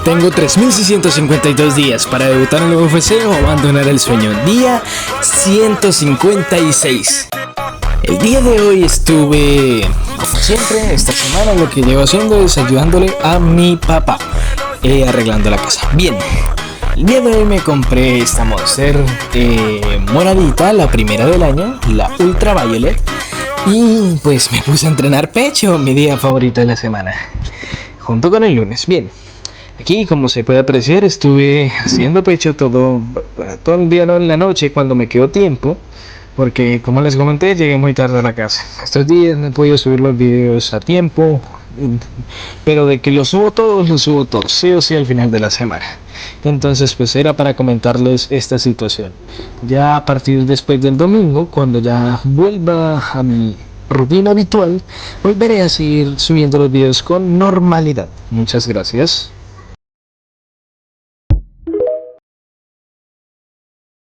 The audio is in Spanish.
Tengo 3.652 días para debutar en el UFC o abandonar el sueño. Día 156. El día de hoy estuve, como siempre, esta semana lo que llevo haciendo es ayudándole a mi papá, arreglando la casa. Bien, el día de hoy me compré esta Monster moradita, la primera del año, la Ultraviolet. Y pues me puse a entrenar pecho, mi día favorito de la semana, junto con el lunes. Bien. Aquí, como se puede apreciar, estuve haciendo pecho todo el día, en la noche, cuando me quedó tiempo, porque como les comenté, llegué muy tarde a la casa. Estos días no he podido subir los videos a tiempo, pero de que los subo todos, sí o sí al final de la semana. Entonces, pues era para comentarles esta situación. Ya a partir después del domingo, cuando ya vuelva a mi rutina habitual, volveré a seguir subiendo los videos con normalidad. Muchas gracias.